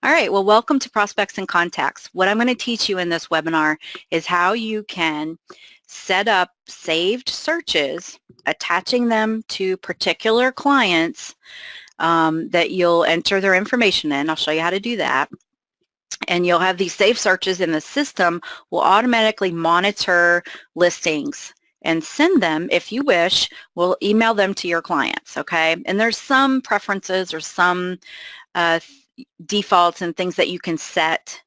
All right, well, welcome to Prospects and Contacts. What I'm going to teach you in this webinar is how you can set up saved searches, attaching them to particular clients that you'll enter their information in. I'll show you how to do that. And you'll have these saved searches, and the system will automatically monitor listings and send them, if you wish, we'll email them to your clients, okay? And there's some preferences or some defaults and things that you can set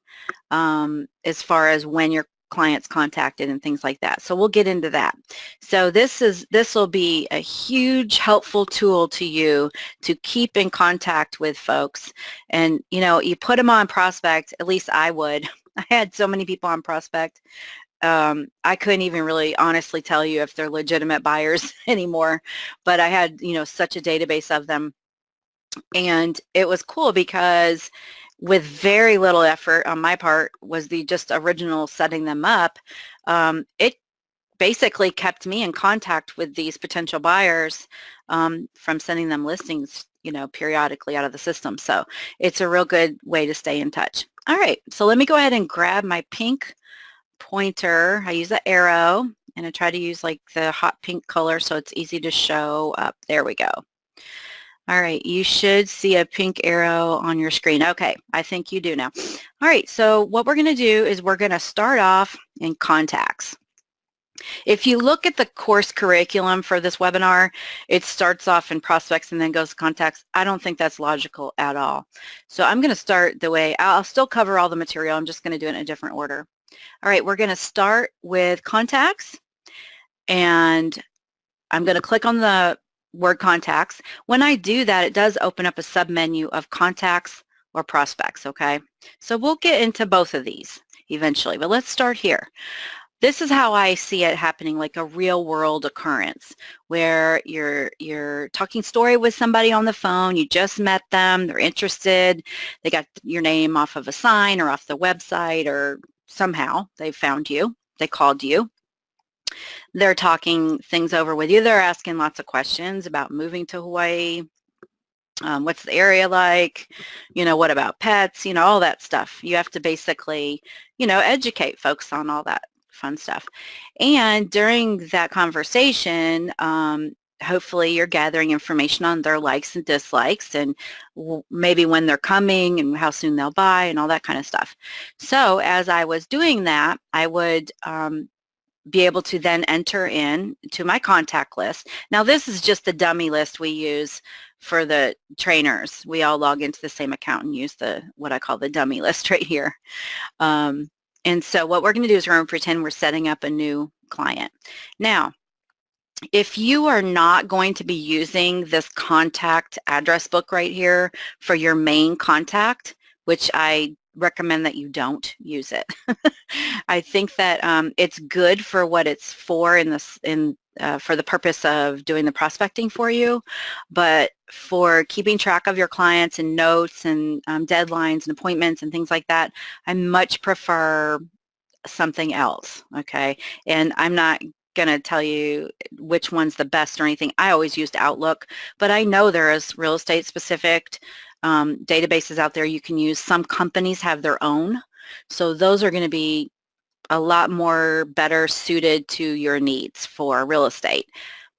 as far as when your clients contacted and things like that. So we'll get into that. So this will be a huge helpful tool to you to keep in contact with folks. And you put them on Prospect, at least I would. I had so many people on Prospect. I couldn't even really honestly tell you if they're legitimate buyers anymore, but I had, such a database of them. And it was cool because with very little effort on my part was the just original setting them up. It basically kept me in contact with these potential buyers from sending them listings, periodically out of the system. So it's a real good way to stay in touch. All right, so let me go ahead and grab my pink pointer. I use the arrow, and I try to use like the hot pink color so it's easy to show up. There we go. All right, you should see a pink arrow on your screen. Okay, I think you do now. All right, so what we're going to do is we're going to start off in contacts. If you look at the course curriculum for this webinar, it starts off in prospects and then goes to contacts. I don't think that's logical at all. So I'm going to start the way, I'll still cover all the material. I'm just going to do it in a different order. All right, we're going to start with contacts, and I'm going to click on the word contacts. When I do that, it does open up a submenu of contacts or prospects, okay? So we'll get into both of these eventually, but let's start here. This is how I see it happening, like a real world occurrence where you're talking story with somebody on the phone, you just met them, they're interested, they got your name off of a sign or off the website, or somehow they found you, they called you. They're talking things over with you. They're asking lots of questions about moving to Hawaii. What's the area like? What about pets? All that stuff. You have to basically, educate folks on all that fun stuff. And during that conversation, hopefully you're gathering information on their likes and dislikes, and maybe when they're coming and how soon they'll buy and all that kind of stuff. So as I was doing that, I would be able to then enter in to my contact list. Now this is just the dummy list we use for the trainers. We all log into the same account and use what I call the dummy list right here. And so what we're going to do is we're going to pretend we're setting up a new client. Now, if you are not going to be using this contact address book right here for your main contact, which I recommend that you don't use it. I think that it's good for what it's for for the purpose of doing the prospecting for you, but for keeping track of your clients and notes and deadlines and appointments and things like that, I much prefer something else, okay? And I'm not going to tell you which one's the best or anything. I always used Outlook, but I know there is real estate specific databases out there you can use. Some companies have their own, so those are going to be a lot more better suited to your needs for real estate.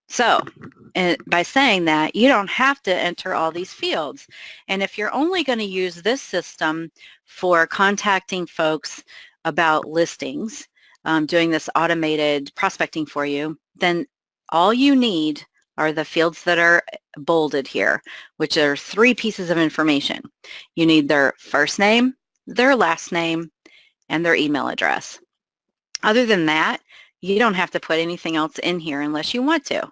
So by saying that, you don't have to enter all these fields. And if you're only going to use this system for contacting folks about listings, doing this automated prospecting for you, then all you need are the fields that are bolded here, which are 3 pieces of information. You need their first name, their last name, and their email address. Other than that, you don't have to put anything else in here unless you want to.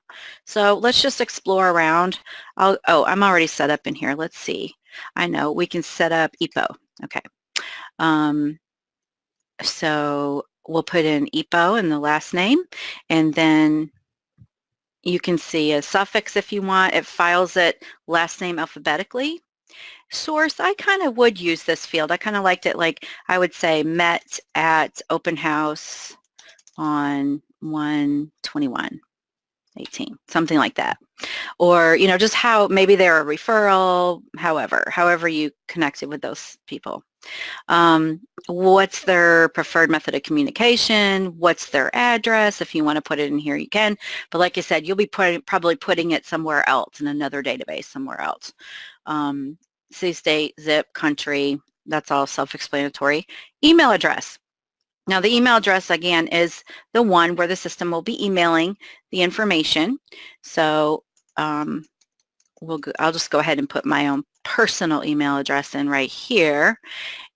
So let's just explore around. I'm already set up in here. Let's see. I know we can set up EPO. Okay. So we'll put in EPO in the last name, and then you can see a suffix if you want. It files it last name alphabetically. Source, I kind of would use this field. I kind of liked it, like I would say met at open house on 1/21/18, something like that. or, you know, just how maybe they're a referral, however you connected with those people. What's their preferred method of communication? What's their address? If you want to put it in here, you can. But like I said, you'll be probably putting it somewhere else in another database somewhere else. City, state, zip, country, that's all self-explanatory. Email address. Now the email address again is the one where the system will be emailing the information. So I'll just go ahead and put my own personal email address in right here.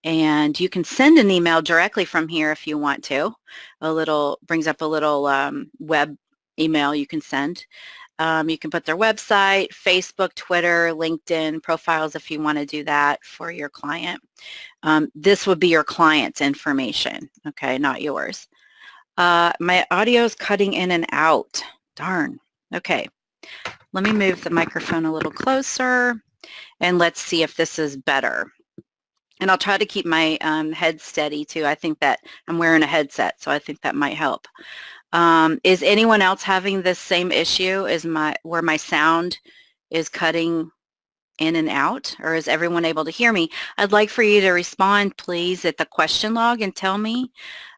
And you can send an email directly from here if you want to. Brings up a little web email you can send. You can put their website, Facebook, Twitter, LinkedIn profiles if you want to do that for your client. This would be your client's information, okay, not yours. My audio is cutting in and out. Darn. Okay. Let me move the microphone a little closer and let's see if this is better. And I'll try to keep my head steady too. I think that I'm wearing a headset, so I think that might help. Is anyone else having this same issue where my sound is cutting in and out, or is everyone able to hear me? I'd like for you to respond, please, at the question log and tell me.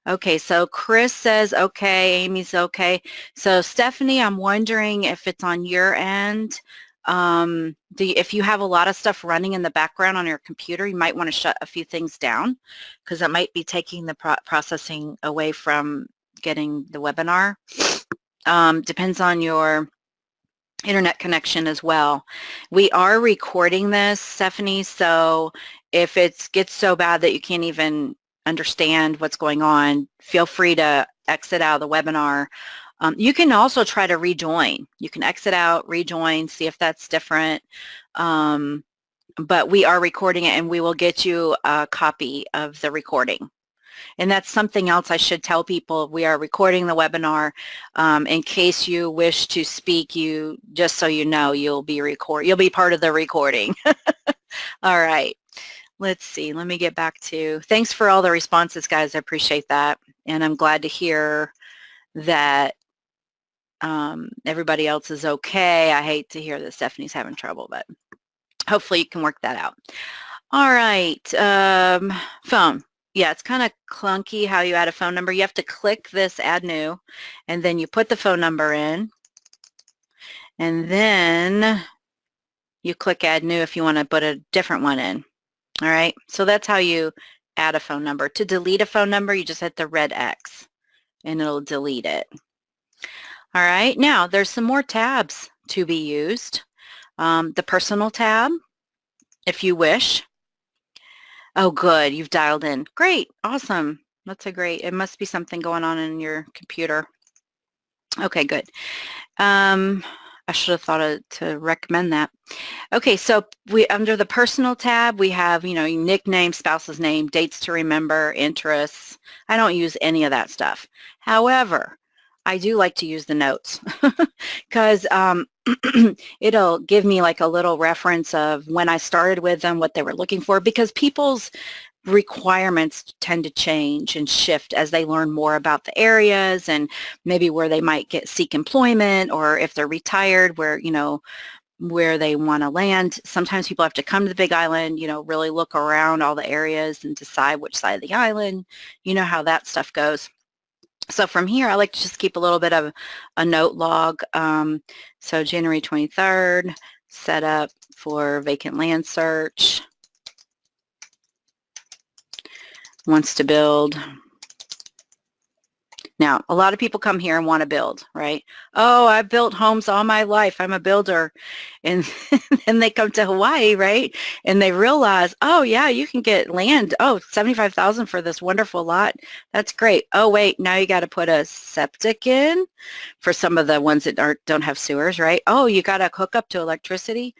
Okay, so Chris says okay, Amy's okay. So Stephanie, I'm wondering if it's on your end. If you have a lot of stuff running in the background on your computer, you might want to shut a few things down because that might be taking the processing away from getting the webinar. Depends on your internet connection as well. We are recording this, Stephanie, so if it gets so bad that you can't even understand what's going on, feel free to exit out of the webinar. You can also try to rejoin. You can exit out, rejoin, see if that's different. But we are recording it and we will get you a copy of the recording. And that's something else I should tell people. We are recording the webinar. In case you wish to speak, just so you know, you'll be part of the recording. All right. Let's see. Let me get back to, thanks for all the responses, guys. I appreciate that. And I'm glad to hear that everybody else is okay. I hate to hear that Stephanie's having trouble, but hopefully you can work that out. All right. Phone. Yeah, it's kind of clunky how you add a phone number. You have to click this add new, and then you put the phone number in, and then you click add new if you want to put a different one in. All right, so that's how you add a phone number. To delete a phone number, you just hit the red X, and it'll delete it. All right, now there's some more tabs to be used. The personal tab, if you wish. Oh, good. You've dialed in. Great. Awesome. That's it must be something going on in your computer. Okay, good. I should have thought to recommend that. Okay, so under the personal tab, we have, nickname, spouse's name, dates to remember, interests. I don't use any of that stuff. However, I do like to use the notes because it'll give me like a little reference of when I started with them, what they were looking for, because people's requirements tend to change and shift as they learn more about the areas and maybe where they might seek employment, or if they're retired, where they want to land. Sometimes people have to come to the Big Island, really look around all the areas and decide which side of the island, how that stuff goes. So from here, I like to just keep a little bit of a note log. So January 23rd, set up for vacant land search. Wants to build. Now, a lot of people come here and want to build, right? Oh, I've built homes all my life. I'm a builder. And then they come to Hawaii, right? And they realize, oh, yeah, you can get land. Oh, $75,000 for this wonderful lot. That's great. Oh, wait, now you got to put a septic in for some of the ones that don't have sewers, right? Oh, you got to hook up to electricity.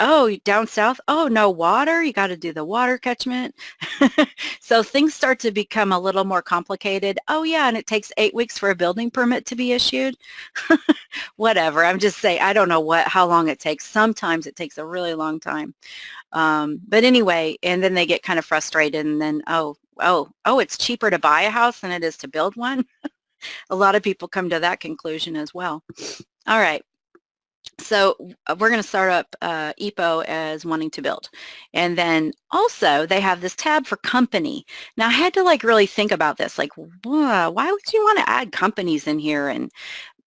Oh, down south, oh, no water, you got to do the water catchment. So things start to become a little more complicated. Oh, yeah, and it takes 8 weeks for a building permit to be issued. Whatever, I'm just saying, I don't know how long it takes. Sometimes it takes a really long time. But anyway, and then they get kind of frustrated, and then, oh, it's cheaper to buy a house than it is to build one. A lot of people come to that conclusion as well. All right. So we're going to start up EPO as wanting to build. And then also they have this tab for company. Now I had to like really think about this, like, why would you want to add companies in here?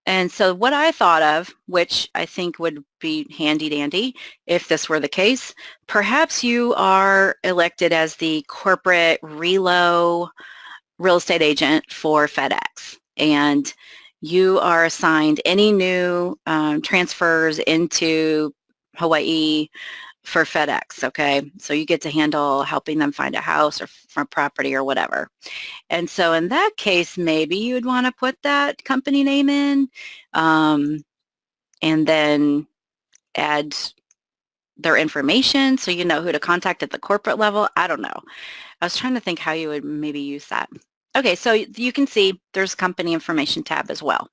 And so what I thought of, which I think would be handy dandy if this were the case, perhaps you are elected as the corporate real estate agent for FedEx, and you are assigned any new transfers into Hawaii for FedEx, okay? So you get to handle helping them find a house or from property or whatever. And so in that case, maybe you would want to put that company name in and then add their information so you know who to contact at the corporate level. I don't know. I was trying to think how you would maybe use that. Okay, so you can see there's company information tab as well.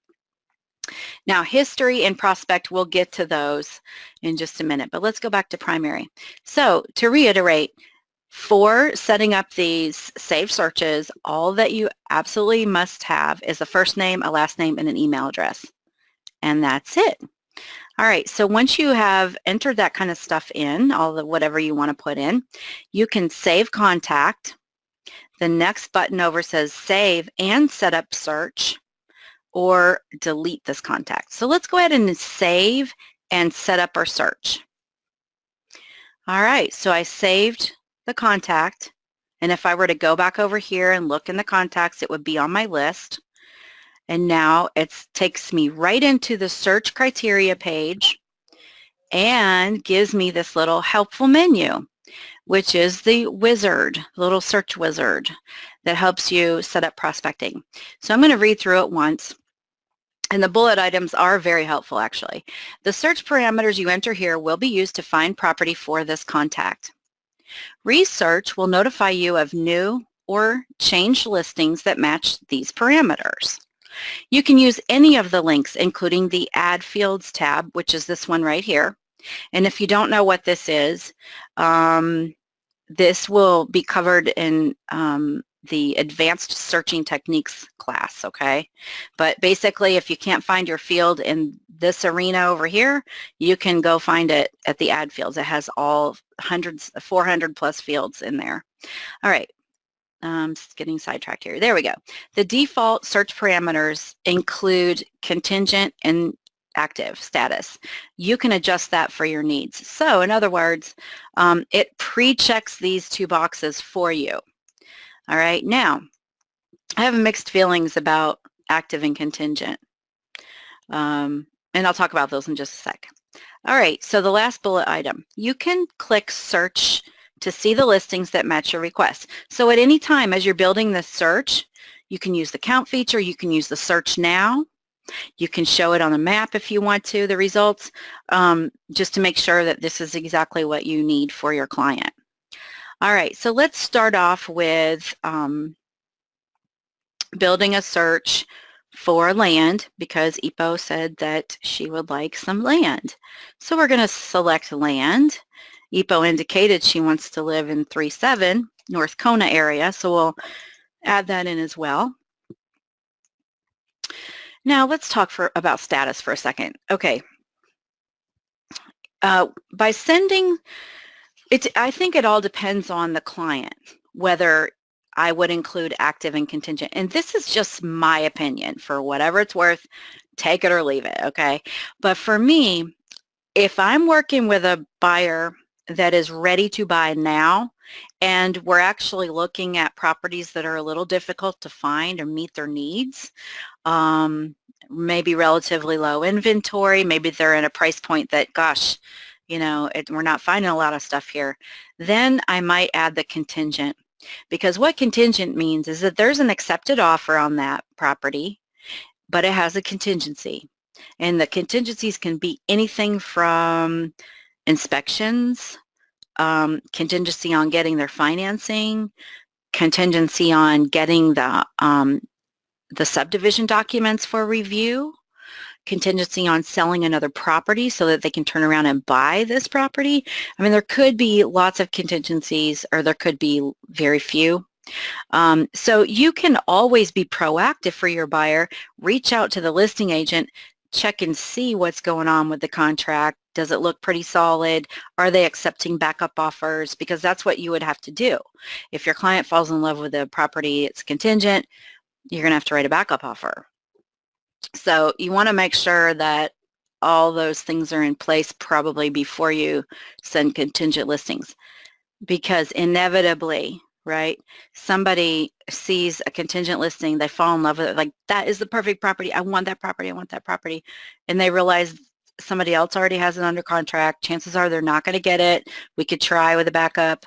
Now, history and prospect, we'll get to those in just a minute, but let's go back to primary. So to reiterate, for setting up these saved searches, all that you absolutely must have is a first name, a last name, and an email address. And that's it. All right, so once you have entered that kind of stuff in, all the whatever you want to put in, you can save contact. The next button over says save and set up search, or delete this contact. So let's go ahead and save and set up our search. All right, so I saved the contact, and if I were to go back over here and look in the contacts, it would be on my list. And now it takes me right into the search criteria page and gives me this little helpful menu, which is the wizard, little search wizard that helps you set up prospecting. So I'm going to read through it once. And the bullet items are very helpful, actually. The search parameters you enter here will be used to find property for this contact. Research will notify you of new or changed listings that match these parameters. You can use any of the links, including the Add Fields tab, which is this one right here. And if you don't know what this is, this will be covered in the Advanced Searching Techniques class, okay? But basically, if you can't find your field in this arena over here, you can go find it at the Add Fields. It has all 400 plus fields in there. All right. Just getting sidetracked here. There we go. The default search parameters include contingent and active status. You can adjust that for your needs. So in other words, it pre-checks these two boxes for you. All right. Now, I have mixed feelings about active and contingent. And I'll talk about those in just a sec. All right. So the last bullet item, you can click search to see the listings that match your request. So at any time as you're building this search, you can use the count feature, you can use the search now, you can show it on the map if you want to, the results, just to make sure that this is exactly what you need for your client. All right, so let's start off with building a search for land, because EPO said that she would like some land. So we're going to select land. EPO indicated she wants to live in 3-7 North Kona area, so we'll add that in as well. Now let's talk about status for a second. Okay. By sending it, I think it all depends on the client, whether I would include active and contingent. And this is just my opinion. For whatever it's worth, take it or leave it, okay? But for me, if I'm working with a buyer that is ready to buy now, and we're actually looking at properties that are a little difficult to find or meet their needs, maybe relatively low inventory, maybe they're in a price point that, gosh, you know, we're not finding a lot of stuff here, then I might add the contingent. Because what contingent means is that there's an accepted offer on that property, but it has a contingency. And the contingencies can be anything from inspections, contingency on getting their financing, contingency on getting the subdivision documents for review, contingency on selling another property so that they can turn around and buy this property. I mean, there could be lots of contingencies, or there could be very few. So you can always be proactive for your buyer, reach out to the listing agent, check and see what's going on with the contract. Does it look pretty solid? Are they accepting backup offers? Because that's what you would have to do. If your client falls in love with the property, it's contingent, you're going to have to write a backup offer. So you want to make sure that all those things are in place probably before you send contingent listings, because inevitably, right, somebody sees a contingent listing, they fall in love with it, like, that is the perfect property, I want that property, I want that property, and they realize somebody else already has it under contract. Chances are they're not going to get it. We could try with a backup.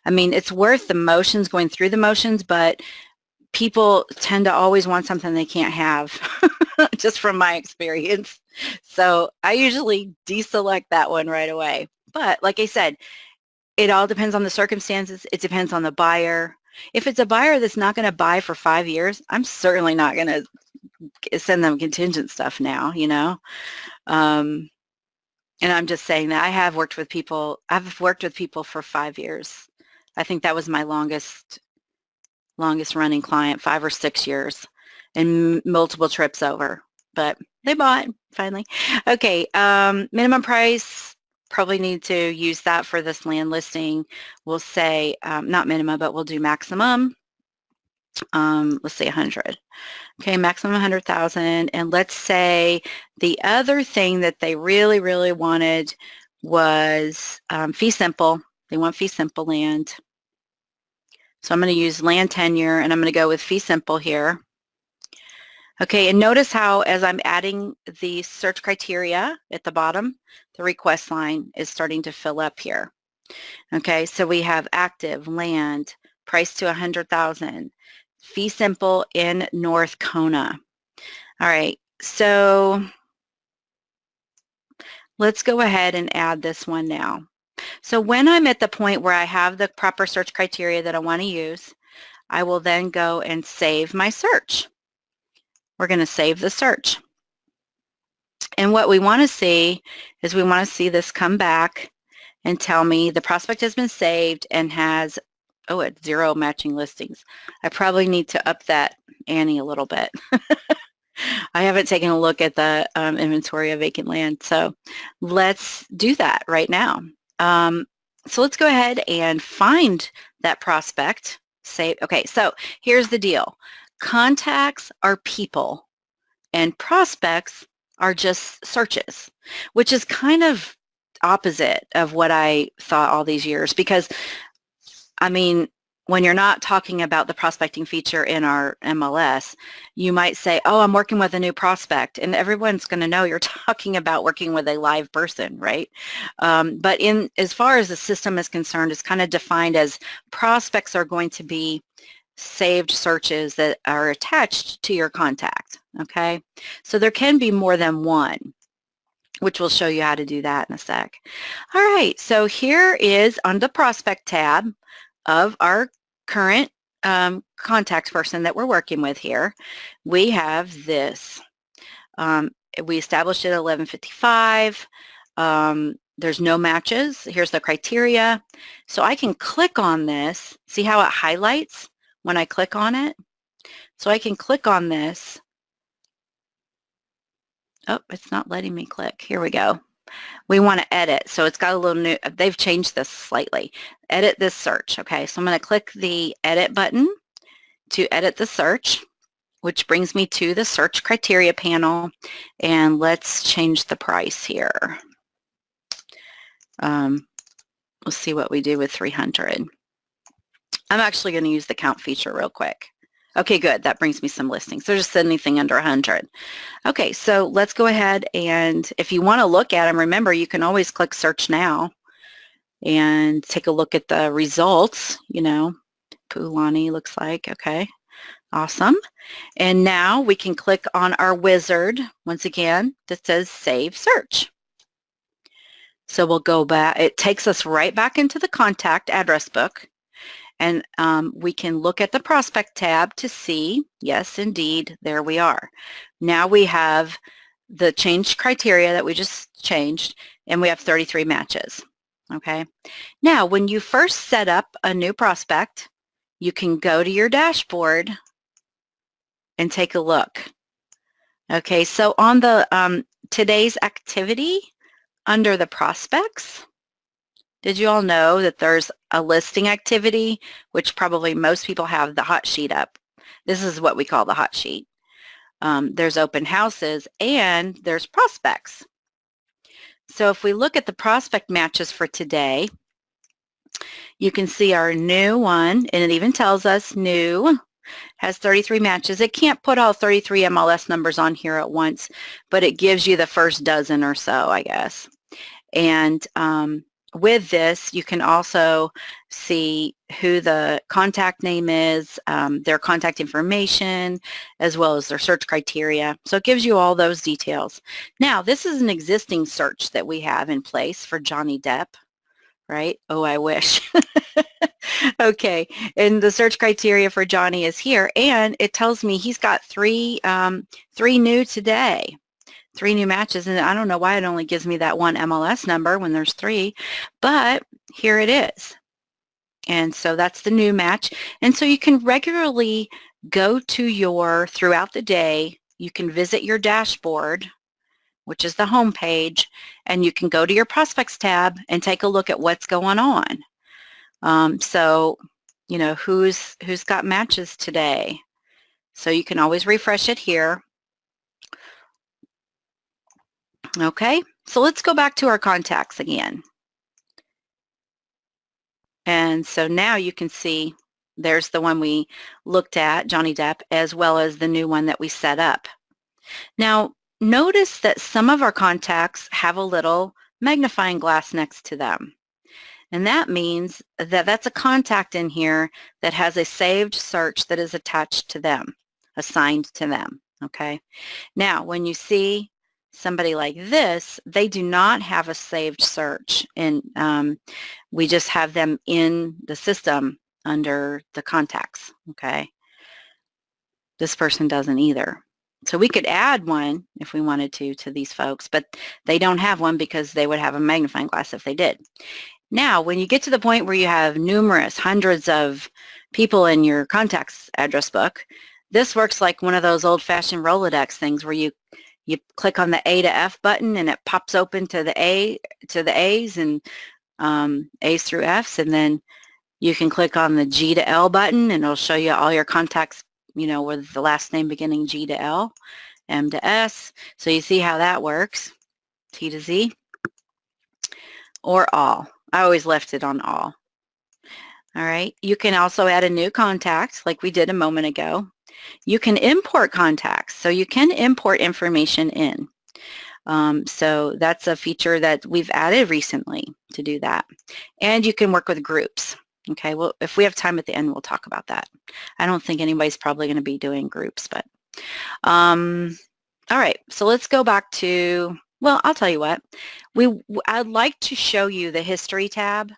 I mean, it's worth the motions, going through the motions, but people tend to always want something they can't have, just from my experience. So I usually deselect that one right away. But like I said, it all depends on the circumstances. It depends on the buyer. If it's a buyer that's not going to buy for 5 years, I'm certainly not going to send them contingent stuff now, you know. And I'm just saying that I've worked with people for 5 years. I think that was my longest running client, 5 or 6 years, and multiple trips over. But they bought finally. Okay, minimum price, probably need to use that for this land listing. We'll say not minimum, but we'll do maximum. Let's say 100. Okay, maximum 100,000. And let's say the other thing that they really, really wanted was fee simple. They want fee simple land. So I'm going to use land tenure, and I'm going to go with fee simple here. Okay, and notice how as I'm adding the search criteria at the bottom, the request line is starting to fill up here. Okay, so we have active, land, price to 100,000, fee simple in North Kona. All right, so let's go ahead and add this one now. So when I'm at the point where I have the proper search criteria that I want to use, I will then go and save my search. We're going to save the search. And what we want to see is we want to see this come back and tell me the prospect has been saved and has, oh, it's 0 matching listings. I probably need to up that ante a little bit. I haven't taken a look at the inventory of vacant land, so let's do that right now. So let's go ahead and find that prospect. Okay, so here's the deal. Contacts are people and prospects are just searches, which is kind of opposite of what I thought all these years, because I mean, when you're not talking about the prospecting feature in our MLS, you might say, oh, I'm working with a new prospect, and everyone's going to know you're talking about working with a live person, right? But as far as the system is concerned, it's kind of defined as prospects are going to be saved searches that are attached to your contact, okay? So there can be more than one, which will show you how to do that in a sec. All right, so here is on the prospect tab of our current contact person that we're working with here. We have this. We established it at 11:55. There's no matches. Here's the criteria. So I can click on this. See how it highlights when I click on it? So I can click on this. Oh, it's not letting me click. Here we go. We want to edit. So it's got a little new, they've changed this slightly. Edit this search. Okay, so I'm going to click the edit button to edit the search, which brings me to the search criteria panel. And let's change the price here. Let's see what we do with 300. I'm actually going to use the count feature real quick. Okay, good. That brings me some listings. So just anything under 100. Okay, so let's go ahead, and if you want to look at them, remember you can always click search now and take a look at the results. You know, Pulani looks like. Okay, awesome. And now we can click on our wizard once again that says save search. So we'll go back. It takes us right back into the contact address book. And we can look at the prospect tab to see, yes, indeed, there we are. Now we have the change criteria that we just changed, and we have 33 matches, okay? Now, when you first set up a new prospect, you can go to your dashboard and take a look, Okay, so on the today's activity under the prospects, did you all know that there's a listing activity, which probably most people have the hot sheet up. This is what we call the hot sheet. There's open houses and there's prospects. So if we look at the prospect matches for today, you can see our new one, and it even tells us new, has 33 matches. It can't put all 33 MLS numbers on here at once, but it gives you the first dozen or so, I guess. And with this, you can also see who the contact name is, their contact information, as well as their search criteria. So it gives you all those details. Now, this is an existing search that we have in place for Johnny Depp, right? Oh, I wish. Okay, and the search criteria for Johnny is here, and it tells me he's got three new today. 3 new matches, and I don't know why it only gives me that one MLS number when there's 3, but here it is. And so that's the new match. And so you can regularly go to throughout the day, you can visit your dashboard, which is the home page, and you can go to your prospects tab and take a look at what's going on. So, you know, who's got matches today. So you can always refresh it here. Okay, so let's go back to our contacts again. And so now you can see there's the one we looked at, Johnny Depp, as well as the new one that we set up. Now, notice that some of our contacts have a little magnifying glass next to them. And that means that that's a contact in here that has a saved search that is attached to them, assigned to them, okay? Now, when you see somebody like this, they do not have a saved search, and we just have them in the system under the contacts, okay? This person doesn't either. So we could add one if we wanted to these folks, but they don't have one because they would have a magnifying glass if they did. Now, when you get to the point where you have hundreds of people in your contacts address book, this works like one of those old-fashioned Rolodex things where you click on the A to F button and it pops open to the A's and A's through F's, and then you can click on the G to L button and it'll show you all your contacts, you know, with the last name beginning G to L, M to S. So you see how that works, T to Z, or all. I always left it on all. All right, you can also add a new contact like we did a moment ago. You can import contacts, so you can import information in. So that's a feature that we've added recently to do that. And you can work with groups. Okay, well, if we have time at the end, we'll talk about that. I don't think anybody's probably going to be doing groups, but all right, so let's go back to, well, I'll tell you what. I'd like to show you the history tab,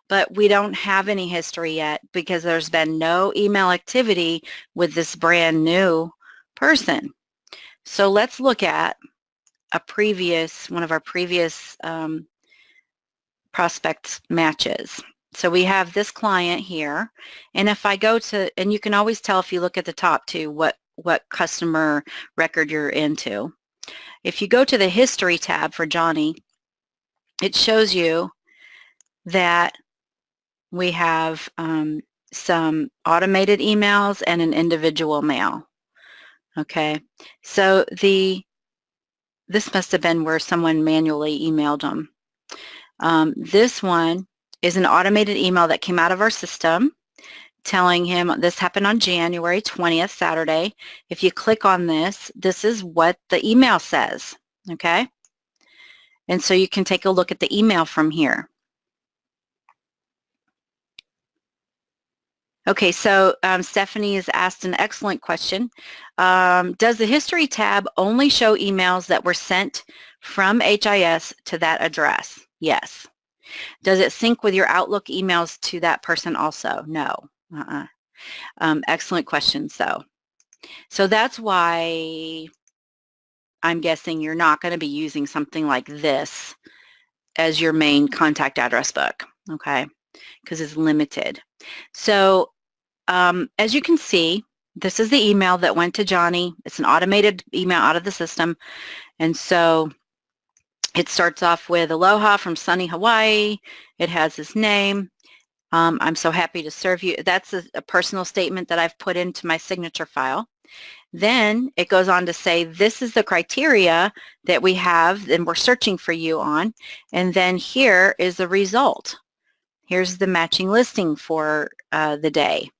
but we don't have any history yet because there's been no email activity with this brand new person. So let's look at one of our previous prospect matches. So we have this client here, and if I go to, and you can always tell if you look at the top too what customer record you're into. If you go to the history tab for Johnny, it shows you that we have some automated emails and an individual mail. Okay, so this must have been where someone manually emailed them. This one is an automated email that came out of our system telling him this happened on January 20th, Saturday. If you click on this, this is what the email says, okay? And so you can take a look at the email from here. Okay, so Stephanie has asked an excellent question. Does the history tab only show emails that were sent from HIS to that address? Yes. Does it sync with your Outlook emails to that person also? No. Excellent question, so that's why I'm guessing you're not going to be using something like this as your main contact address book, okay, because it's limited. So as you can see, this is the email that went to Johnny. It's an automated email out of the system. And so it starts off with aloha from sunny Hawaii. It has his name. I'm so happy to serve you. That's a personal statement that I've put into my signature file. Then it goes on to say, this is the criteria that we have and we're searching for you on. And then here is the result. Here's the matching listing for the day.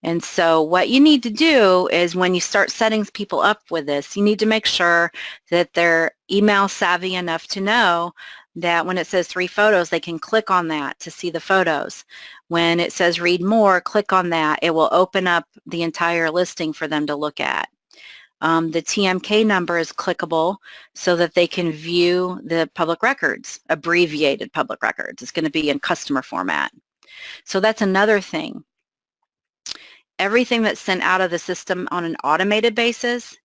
And so what you need to do is when you start setting people up with this, you need to make sure that they're email savvy enough to know that when it says 3 photos, they can click on that to see the photos. When it says read more, click on that. It will open up the entire listing for them to look at. The TMK number is clickable so that they can view the public records, abbreviated public records. It's going to be in customer format. So that's another thing. Everything that's sent out of the system on an automated basis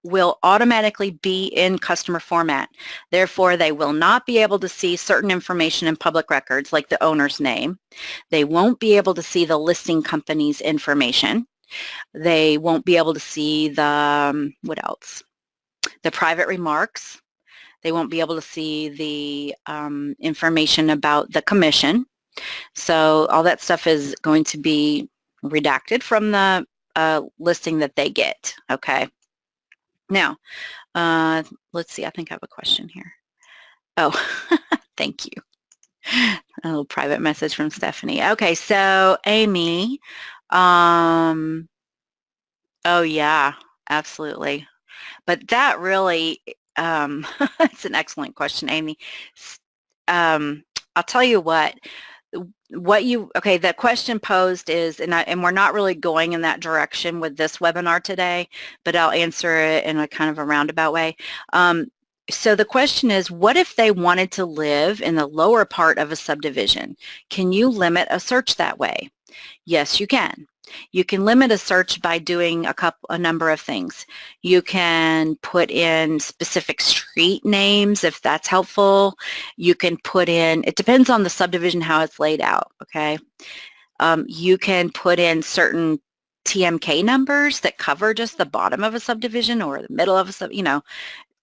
will automatically be in customer format. Therefore, they will not be able to see certain information in public records like the owner's name. They won't be able to see the listing company's information. They won't be able to see the, what else? The private remarks. They won't be able to see the information about the commission. So all that stuff is going to be redacted from the listing that they get, okay? Now, let's see, I think I have a question here. Oh, thank you. A little private message from Stephanie. Okay, so Amy, oh yeah, absolutely. But that really, it's an excellent question, Amy. I'll tell you what okay, the question posed is, and we're not really going in that direction with this webinar today, but I'll answer it in a kind of a roundabout way. So the question is, what if they wanted to live in the lower part of a subdivision? Can you limit a search that way? Yes, you can. You can limit a search by doing a number of things. You can put in specific street names if that's helpful. You can put in, it depends on the subdivision how it's laid out, okay? You can put in certain TMK numbers that cover just the bottom of a subdivision or the middle of a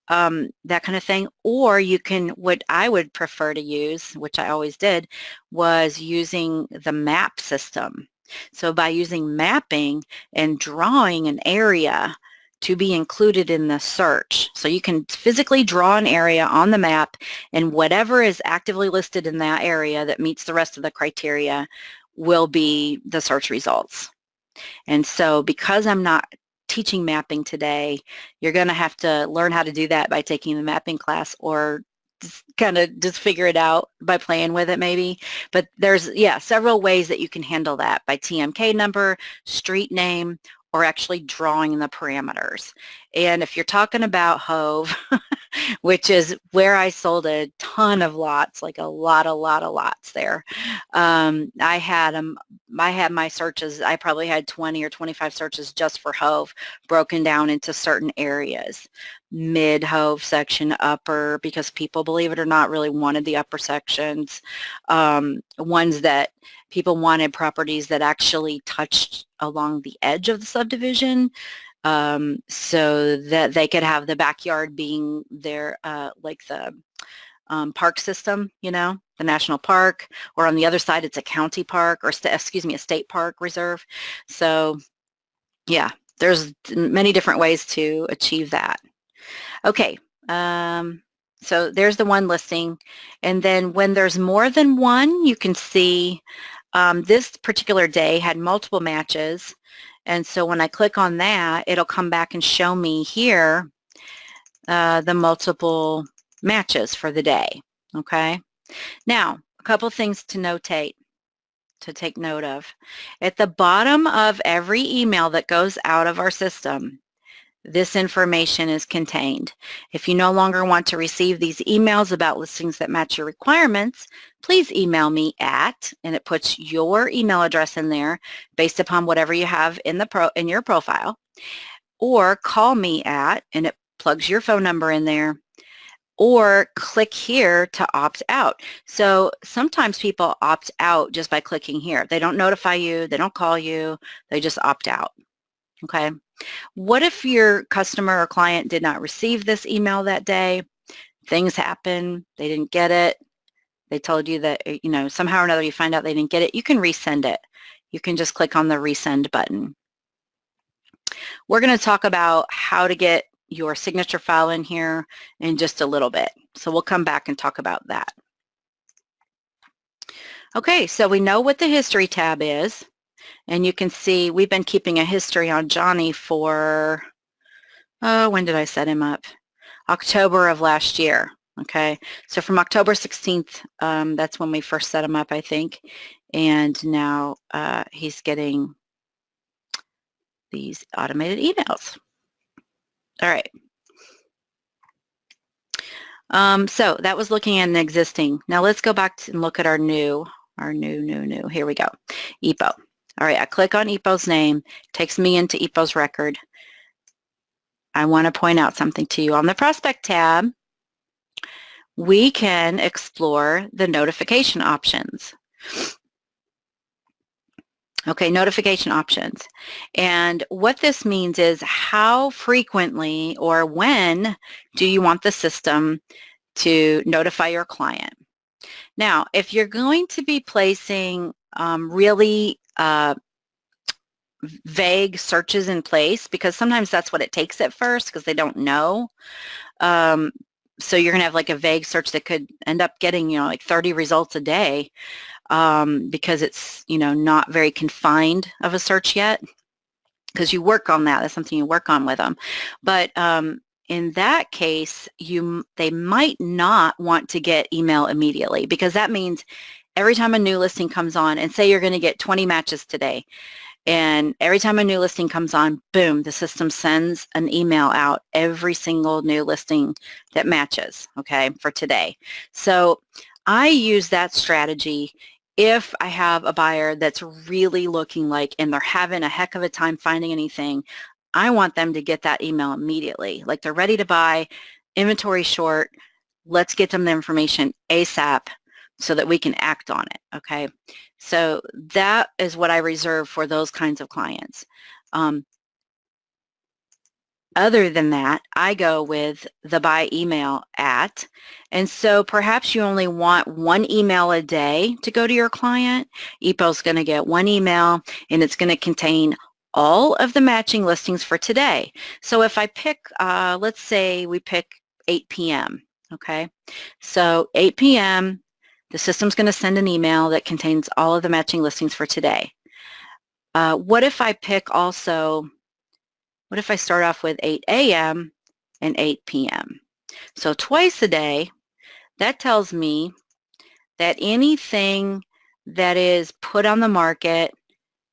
that kind of thing. Or you can, what I would prefer to use, which I always did, was using the map system. So by using mapping and drawing an area to be included in the search. So you can physically draw an area on the map, and whatever is actively listed in that area that meets the rest of the criteria will be the search results. And so because I'm not teaching mapping today, you're going to have to learn how to do that by taking the mapping class, or kind of just figure it out by playing with it maybe. But there's, yeah, several ways that you can handle that, by TMK number, street name, or actually drawing the parameters. And if you're talking about Hove, which is where I sold a ton of lots, like a lot of lots there. I had my searches, I probably had 20 or 25 searches just for Hove, broken down into certain areas. Mid-Hove section, upper, because people, believe it or not, really wanted the upper sections. Ones that people wanted properties that actually touched along the edge of the subdivision, so that they could have the backyard being their, like the park system, you know, the national park, or on the other side it's a county park, or excuse me, a state park reserve. So yeah, there's many different ways to achieve that. Okay, so there's the one listing. And then when there's more than one, you can see this particular day had multiple matches. And so when I click on that, it'll come back and show me here the multiple matches for the day, okay? Now, a couple things to notate, to take note of. At the bottom of every email that goes out of our system, this information is contained. If you no longer want to receive these emails about listings that match your requirements, please email me at, and it puts your email address in there based upon whatever you have in your profile, or call me at, and it plugs your phone number in there, or click here to opt out. So sometimes people opt out just by clicking here. They don't notify you, they don't call you, they just opt out. okay? What if your customer or client did not receive this email that day? Things happen, they didn't get it, they told you that, somehow or another you find out they didn't get it, you can resend it. You can just click on the resend button. We're going to talk about how to get your signature file in here in just a little bit. So we'll come back and talk about that. Okay, so we know what the history tab is, and you can see we've been keeping a history on Johnny for, when did I set him up? October of last year. Okay, so from October 16th, that's when we first set him up, I think, and now he's getting these automated emails. All right. So that was looking at an existing. Now let's go back and look at our new. Here we go. EPO. All right, I click on EPO's name, takes me into EPO's record. I want to point out something to you. On the Prospect tab, we can explore the notification options. Okay, notification options. And what this means is how frequently or when do you want the system to notify your client? Now, if you're going to be placing really vague searches in place, because sometimes that's what it takes at first because they don't know. So you're going to have like a vague search that could end up getting, like 30 results a day because it's, not very confined of a search yet, because you work on that. That's something you work on with them. But in that case, they might not want to get email immediately, because that means every time a new listing comes on, and say you're going to get 20 matches today, and every time a new listing comes on, boom, the system sends an email out every single new listing that matches, okay, for today. So I use that strategy if I have a buyer that's really looking like, and they're having a heck of a time finding anything, I want them to get that email immediately. Like they're ready to buy, inventory short, let's get them the information ASAP so that we can act on it, okay? So that is what I reserve for those kinds of clients. Other than that, I go with the by email at, and so perhaps you only want one email a day to go to your client. EPO's going to get one email, and it's going to contain all of the matching listings for today. So if I pick, let's say we pick 8 p.m., okay? So 8 p.m., the system's going to send an email that contains all of the matching listings for today. What if I pick also, what if I start off with 8 a.m. and 8 p.m.? So twice a day, that tells me that anything that is put on the market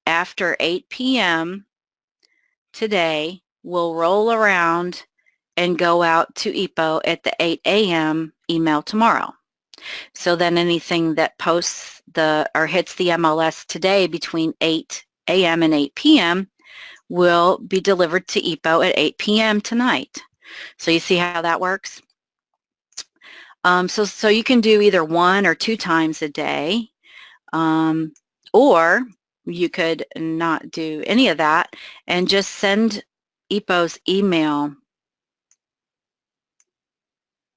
after 8 p.m. today will roll around and go out to EPO at the 8 a.m. email tomorrow. So then anything that posts or hits the MLS today between 8 a.m. and 8 p.m. will be delivered to EPO at 8 p.m. tonight. So you see how that works? So you can do either 1 or 2 times a day, or you could not do any of that and just send EPO's email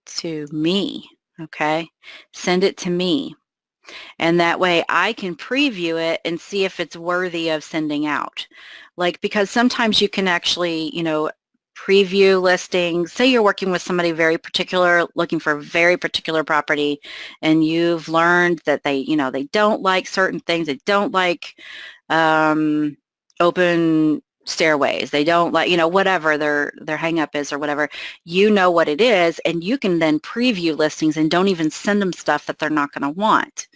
to me, okay? Send it to me. And that way I can preview it and see if it's worthy of sending out. Like, because sometimes you can actually, preview listings. Say you're working with somebody very particular, looking for a very particular property, and you've learned that they don't like certain things. They don't like open stairways. They don't like, whatever their hang up is or whatever. You know what it is, and you can then preview listings and don't even send them stuff that they're not going to want.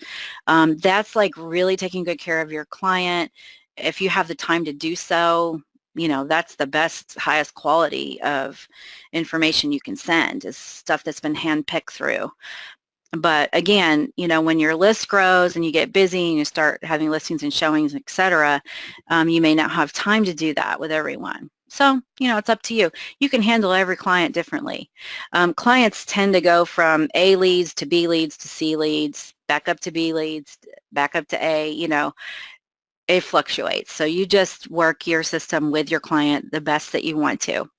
That's like really taking good care of your client. If you have the time to do so, that's the best, highest quality of information you can send, is stuff that's been handpicked through. But again, when your list grows and you get busy and you start having listings and showings, etc., you may not have time to do that with everyone. So, it's up to you. You can handle every client differently. Clients tend to go from A leads to B leads to C leads, back up to B leads, back up to A, it fluctuates. So you just work your system with your client the best that you want to.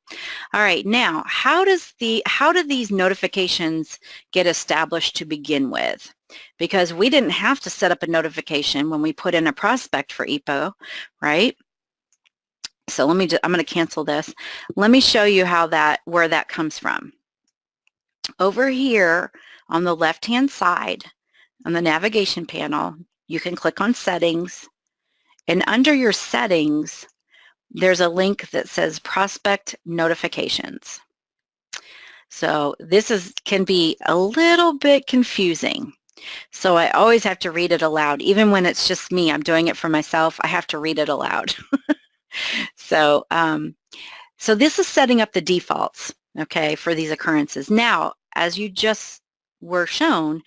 All right, now how do these notifications get established to begin with? Because we didn't have to set up a notification when we put in a prospect for EPO, right? So I'm going to cancel this. Let me show you where that comes from. Over here on the left-hand side on the navigation panel, you can click on settings, and under your settings, there's a link that says prospect notifications. So this can be a little bit confusing. So I always have to read it aloud. Even when it's just me, I'm doing it for myself, I have to read it aloud. So, so this is setting up the defaults, okay, for these occurrences. Now, as you just were shown,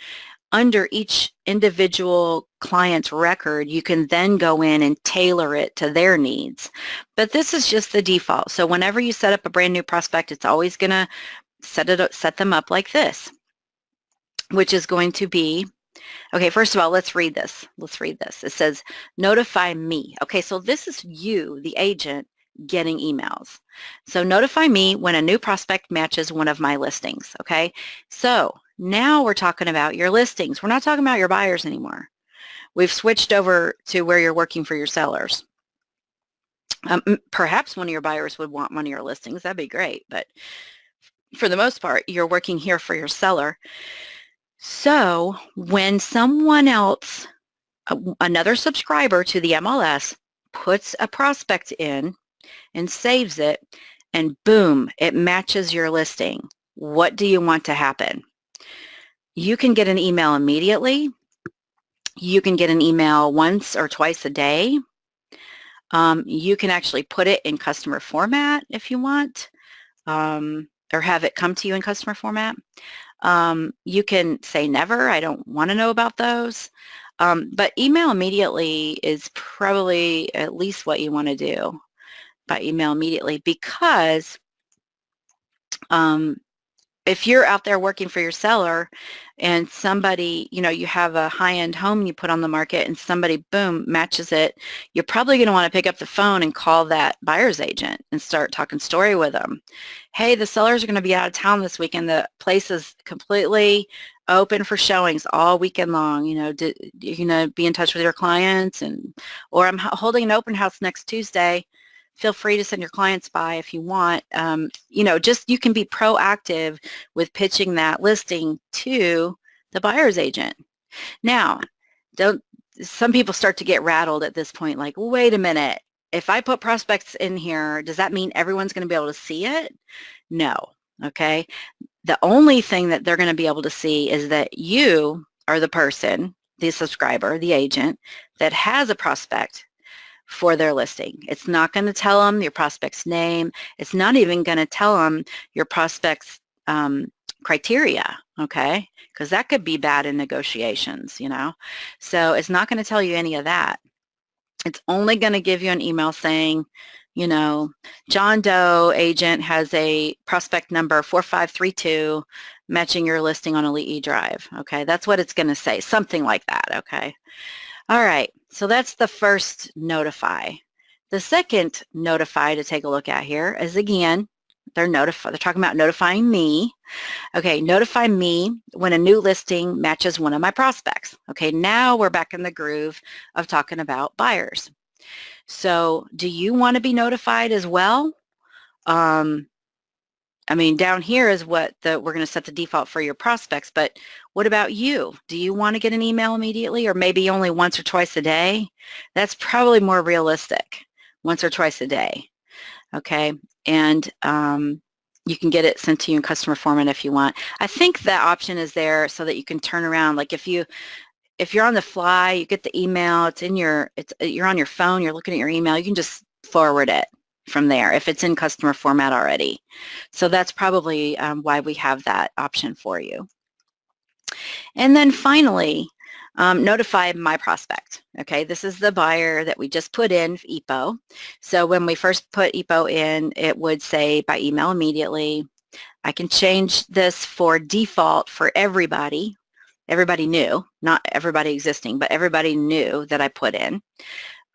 under each individual client's record, you can then go in and tailor it to their needs. But this is just the default. So whenever you set up a brand new prospect, it's always going to set them up like this, which is going to be, okay, first of all, let's read this. Let's read this. It says, notify me. Okay, so this is you, the agent, getting emails. So notify me when a new prospect matches one of my listings, okay? So now we're talking about your listings. We're not talking about your buyers anymore. We've switched over to where you're working for your sellers. Perhaps one of your buyers would want one of your listings. That'd be great. But for the most part, you're working here for your seller. So when someone else, another subscriber to the MLS, puts a prospect in and saves it, and boom, it matches your listing, what do you want to happen? You can get an email immediately. You can get an email once or twice a day. You can actually put it in customer format if you want, or have it come to you in customer format. You can say never, I don't want to know about those. But email immediately is probably at least what you want to do by email immediately, because if you're out there working for your seller and somebody, you have a high-end home you put on the market and somebody, boom, matches it, you're probably going to want to pick up the phone and call that buyer's agent and start talking story with them. Hey, the sellers are going to be out of town this weekend. The place is completely open for showings all weekend long. You're going to be in touch with your clients, or I'm holding an open house next Tuesday. Feel free to send your clients by if you want. Just you can be proactive with pitching that listing to the buyer's agent. Now, some people start to get rattled at this point, like, wait a minute, if I put prospects in here, does that mean everyone's going to be able to see it? No, okay? The only thing that they're going to be able to see is that you are the person, the subscriber, the agent, that has a prospect for their listing. It's not going to tell them your prospect's name. It's not even going to tell them your prospect's criteria, okay? Because that could be bad in negotiations, So it's not going to tell you any of that. It's only going to give you an email saying, John Doe agent has a prospect number 4532 matching your listing on Elite eDrive, okay? That's what it's going to say, something like that, okay? All right, so that's the first notify. The second notify to take a look at here is, again, they're talking about notifying me. Okay, notify me when a new listing matches one of my prospects. Okay, now we're back in the groove of talking about buyers. So do you want to be notified as well? Down here is we're going to set the default for your prospects, but what about you? Do you want to get an email immediately, or maybe only once or twice a day? That's probably more realistic, once or twice a day, okay? And you can get it sent to you in customer format if you want. I think that option is there so that you can turn around, like if you're on the fly, you get the email, you're on your phone, you're looking at your email, you can just forward it from there if it's in customer format already. So that's probably why we have that option for you. And then finally, notify my prospect. Okay, this is the buyer that we just put in EPO. So when we first put EPO in, it would say by email immediately. I can change this for default for everybody. Everybody new, not everybody existing, but everybody new that I put in.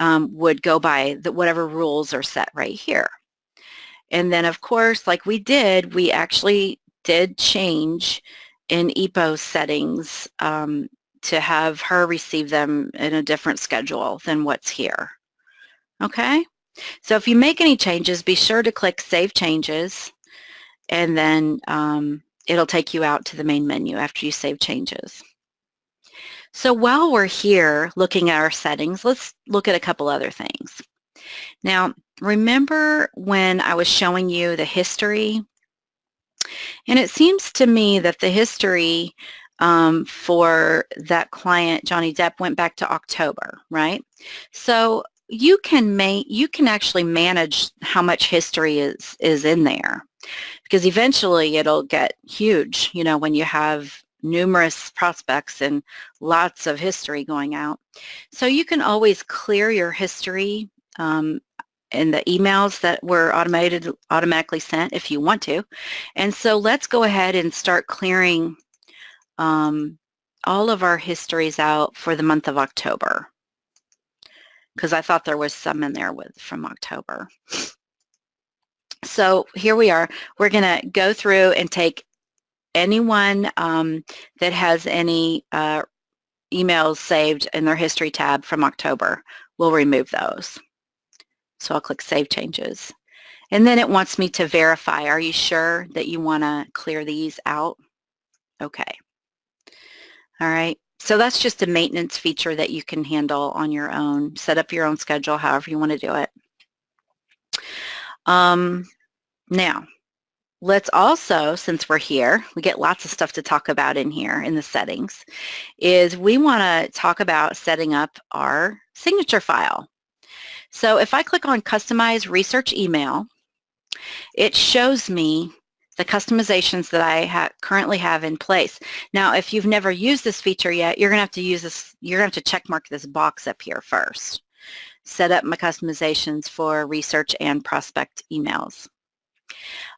would go by whatever rules are set right here. And then, of course, like we actually did change in EPO settings to have her receive them in a different schedule than what's here. Okay? So if you make any changes, be sure to click Save Changes, and then it'll take you out to the main menu after you save changes. So while we're here looking at our settings, let's look at a couple other things. Now, remember when I was showing you the history? And it seems to me that the history for that client, Johnny Depp, went back to October, right? So you can actually manage how much history is in there, because eventually it'll get huge, you know, when you have numerous prospects and lots of history going out. So you can always clear your history in the emails that were automatically sent if you want to. And so let's go ahead and start clearing all of our histories out for the month of October, because I thought there was some in there from October. So here we are. We're going to go through and take anyone that has any emails saved in their history tab from October. We'll remove those. So I'll click Save Changes. And then it wants me to verify, are you sure that you want to clear these out? Okay. All right. So that's just a maintenance feature that you can handle on your own. Set up your own schedule however you want to do it. Now, let's also, since we're here, we get lots of stuff to talk about in here in the settings, is we want to talk about setting up our signature file. So if I click on Customize Research Email, it shows me the customizations that I currently have in place. Now, if you've never used this feature yet, you're going to have to use this. You're going to have to check mark this box up here first. Set up my customizations for research and prospect emails.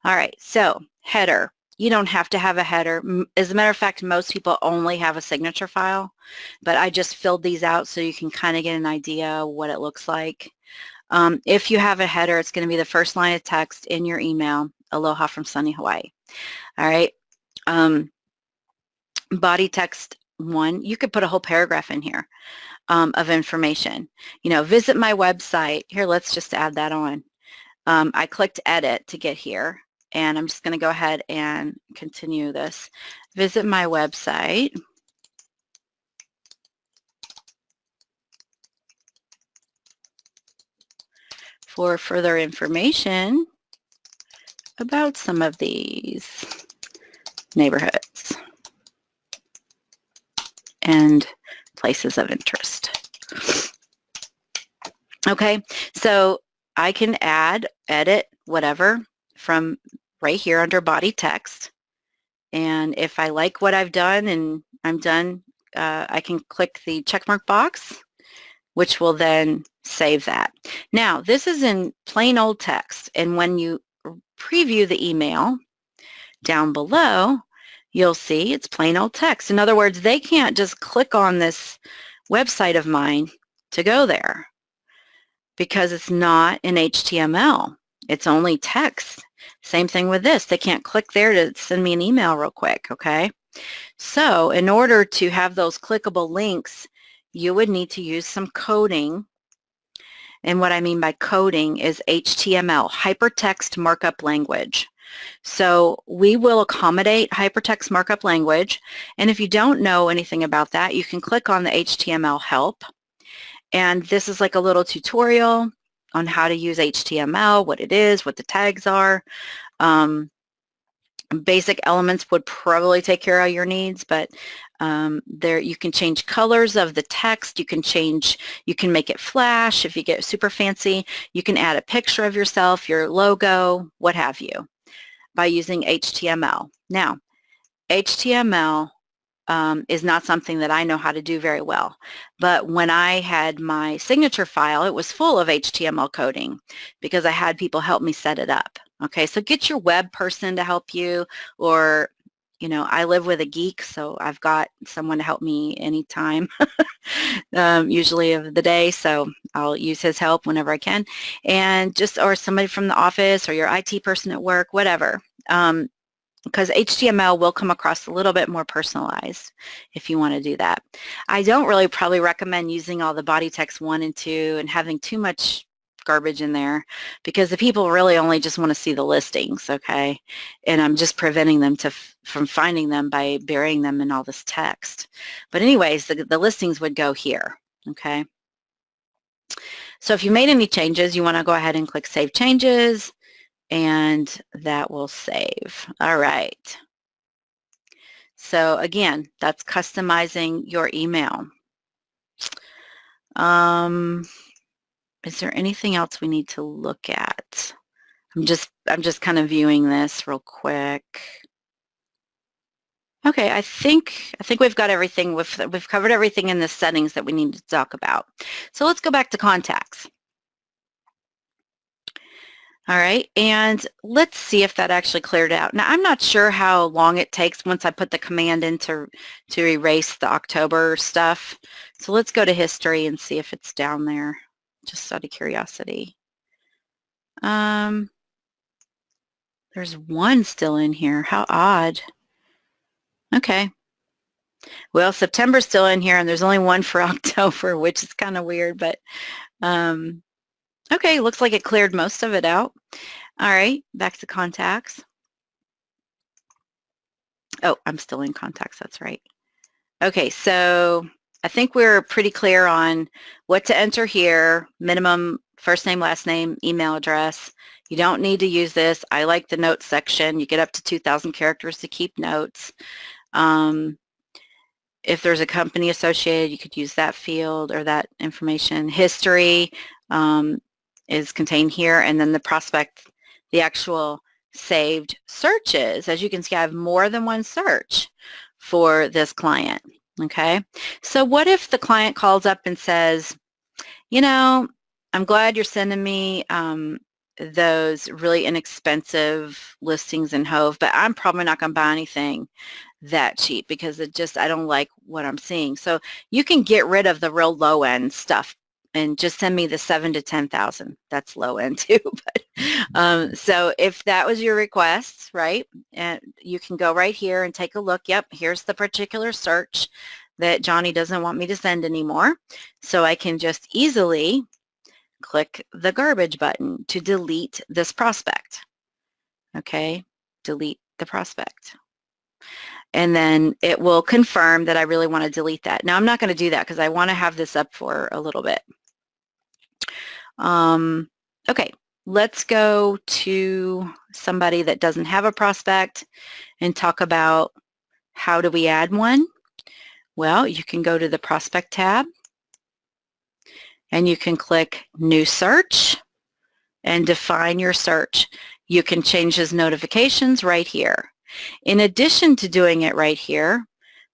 All right, so header. You don't have to have a header. As a matter of fact, most people only have a signature file, but I just filled these out so you can kind of get an idea what it looks like. If you have a header, it's going to be the first line of text in your email, Aloha from sunny Hawaii. All right. Body text 1, you could put a whole paragraph in here of information. You know, visit my website. Here, let's just add that on. I clicked edit to get here, and I'm just going to go ahead and continue this. Visit my website. For further information about some of these neighborhoods and places of interest. Okay, so I can add, edit, whatever from right here under body text. And if I like what I've done and I'm done, I can click the checkmark box, which will then save that. Now, this is in plain old text, and when you preview the email down below, you'll see it's plain old text. In other words, they can't just click on this website of mine to go there because it's not in HTML. It's only text. Same thing with this. They can't click there to send me an email real quick, okay? So in order to have those clickable links, you would need to use some coding. And what I mean by coding is HTML, Hypertext Markup Language. So we will accommodate hypertext markup language. And if you don't know anything about that, you can click on the HTML help. And this is like a little tutorial on how to use HTML, what it is, what the tags are. Basic elements would probably take care of your needs, but there you can change colors of the text. You can make it flash if you get super fancy. You can add a picture of yourself, your logo, what have you, by using HTML. Now, HTML is not something that I know how to do very well, but when I had my signature file, it was full of HTML coding because I had people help me set it up. Okay, so get your web person to help you, or you know, I live with a geek, so I've got someone to help me anytime, usually of the day, so I'll use his help whenever I can. And just, or somebody from the office or your IT person at work, whatever. Because HTML will come across a little bit more personalized if you want to do that. I don't really probably recommend using all the body text 1 and 2 and having too much garbage in there, because the people really only just want to see the listings, okay? And I'm just preventing them from finding them by burying them in all this text. But anyways, the listings would go here, okay? So if you made any changes, you want to go ahead and click Save Changes, and that will save. All right. So again, that's customizing your email. Is there anything else we need to look at? I'm just kind of viewing this real quick. Okay, I think we've got everything. We've covered everything in the settings that we need to talk about. So let's go back to contacts. All right, and let's see if that actually cleared out. Now, I'm not sure how long it takes once I put the command in to erase the October stuff. So let's go to history and see if it's down there, just out of curiosity. There's one still in here. How odd. Okay. Well, September's still in here, and there's only one for October, which is kind of weird, but okay, looks like it cleared most of it out. All right, back to contacts. Oh, I'm still in contacts, that's right. Okay, so I think we're pretty clear on what to enter here, minimum first name, last name, email address. You don't need to use this. I like the notes section. You get up to 2,000 characters to keep notes. If there's a company associated, you could use that field or that information. History is contained here, and then the prospect, the actual saved searches. As you can see, I have more than one search for this client, okay? So what if the client calls up and says, you know, I'm glad you're sending me those really inexpensive listings in Hove, but I'm probably not going to buy anything that cheap because I don't like what I'm seeing. So you can get rid of the real low end stuff and just send me the 7,000 to 10,000. That's low end too. But so if that was your request, right, and you can go right here and take a look. Yep, here's the particular search that Johnny doesn't want me to send anymore. So I can just easily click the garbage button to delete this prospect. Okay, delete the prospect. And then it will confirm that I really want to delete that. Now I'm not going to do that because I want to have this up for a little bit. Okay, let's go to somebody that doesn't have a prospect and talk about how do we add one. Well, you can go to the prospect tab and you can click new search and define your search. You can change his notifications right here. In addition to doing it right here,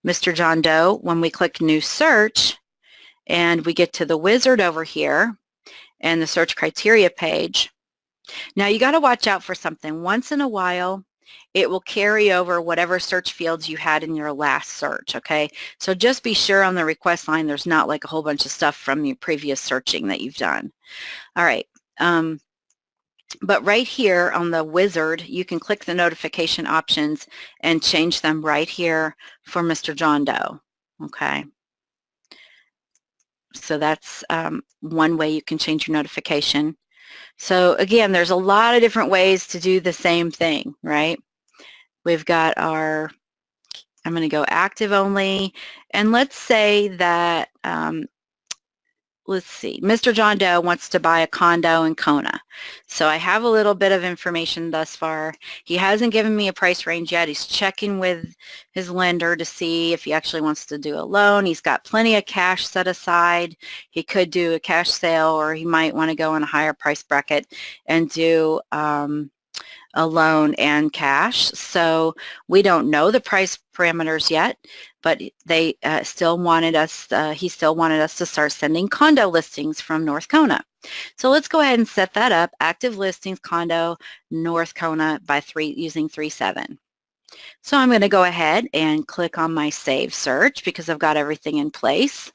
Mr. John Doe, when we click new search and we get to the wizard over here and the search criteria page, now you got to watch out for something. Once in a while, it will carry over whatever search fields you had in your last search, okay? So just be sure on the request line there's not like a whole bunch of stuff from your previous searching that you've done. All right. But right here on the wizard, you can click the notification options and change them right here for Mr. John Doe, okay? So that's one way you can change your notification. So again, there's a lot of different ways to do the same thing, right? We've got our, I'm going to go active only, and let's say that, let's see, Mr. John Doe wants to buy a condo in Kona. So I have a little bit of information thus far. He hasn't given me a price range yet. He's checking with his lender to see if he actually wants to do a loan. He's got plenty of cash set aside. He could do a cash sale, or he might want to go in a higher price bracket and do a loan and cash. So we don't know the price parameters yet, but they still wanted us, he still wanted us to start sending condo listings from North Kona. So let's go ahead and set that up. Active listings, condo, North Kona by using 3.7. So I'm going to go ahead and click on my Save Search because I've got everything in place.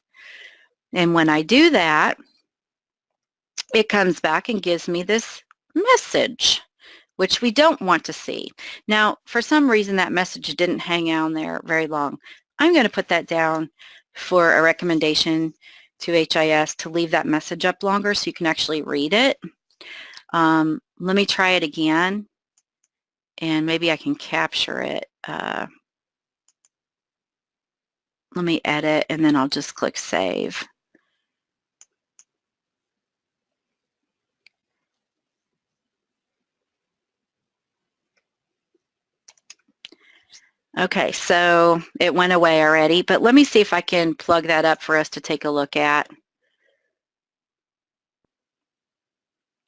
And when I do that, it comes back and gives me this message, which we don't want to see. Now, for some reason, that message didn't hang out there very long. I'm going to put that down for a recommendation to HIS to leave that message up longer so you can actually read it. Let me try it again, and maybe I can capture it. Let me edit, and then I'll just click Save. Okay, so it went away already, but let me see if I can plug that up for us to take a look at.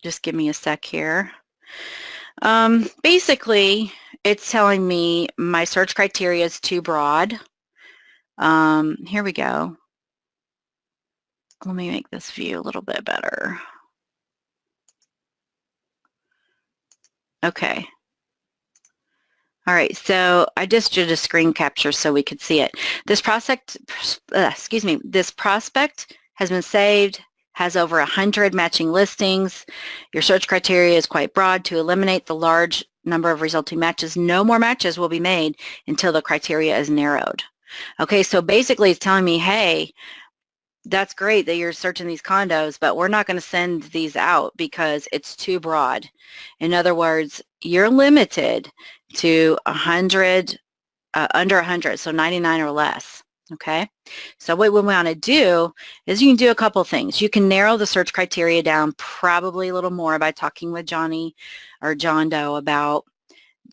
Just give me a sec here. Basically, it's telling me my search criteria is too broad. Here we go. Let me make this view a little bit better. Okay. All right, so I just did a screen capture so we could see it. This prospect, this prospect has been saved, has over 100 matching listings. Your search criteria is quite broad. To eliminate the large number of resulting matches, no more matches will be made until the criteria is narrowed. Okay, so basically it's telling me, hey, that's great that you're searching these condos, but we're not going to send these out because it's too broad. In other words, you're limited to 100, under 100, so 99 or less. Okay, so what we want to do is you can do a couple things. You can narrow the search criteria down probably a little more by talking with Johnny or John Doe about,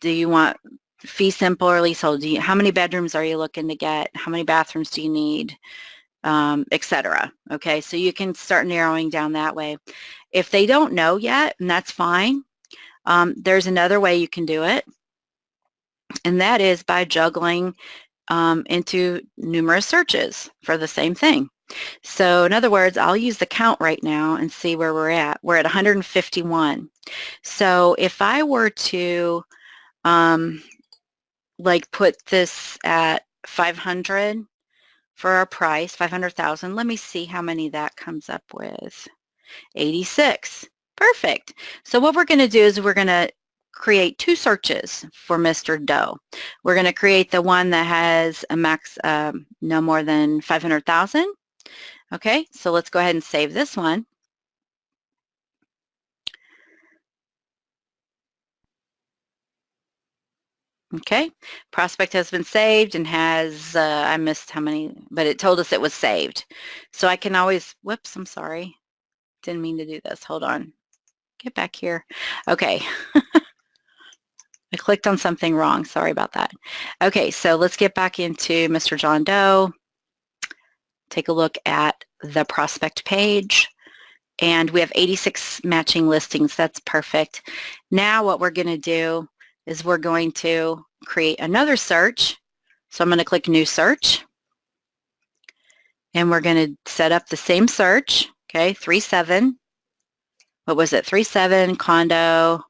do you want fee simple or leasehold? How many bedrooms are you looking to get? How many bathrooms do you need? Etc. Okay, so you can start narrowing down that way. If they don't know yet, and that's fine, there's another way you can do it, and that is by juggling into numerous searches for the same thing. So in other words, I'll use the count right now and see where we're at. We're at 151. So if I were to like put this at 500 for our price, 500,000, let me see how many that comes up with. 86. Perfect. So what we're going to do is we're going to create two searches for Mr. Doe. We're going to create the one that has a max no more than 500,000. Okay, so let's go ahead and save this one. Okay, prospect has been saved and has, I missed how many, but it told us it was saved. So I can always, whoops, I'm sorry. Didn't mean to do this. Hold on. Get back here. Okay. I clicked on something wrong. Sorry about that. Okay, so let's get back into Mr. John Doe. Take a look at the prospect page. And we have 86 matching listings. That's perfect. Now what we're going to do is we're going to create another search. So I'm going to click New Search. And we're going to set up the same search. Okay, 37. What was it? 37, condo,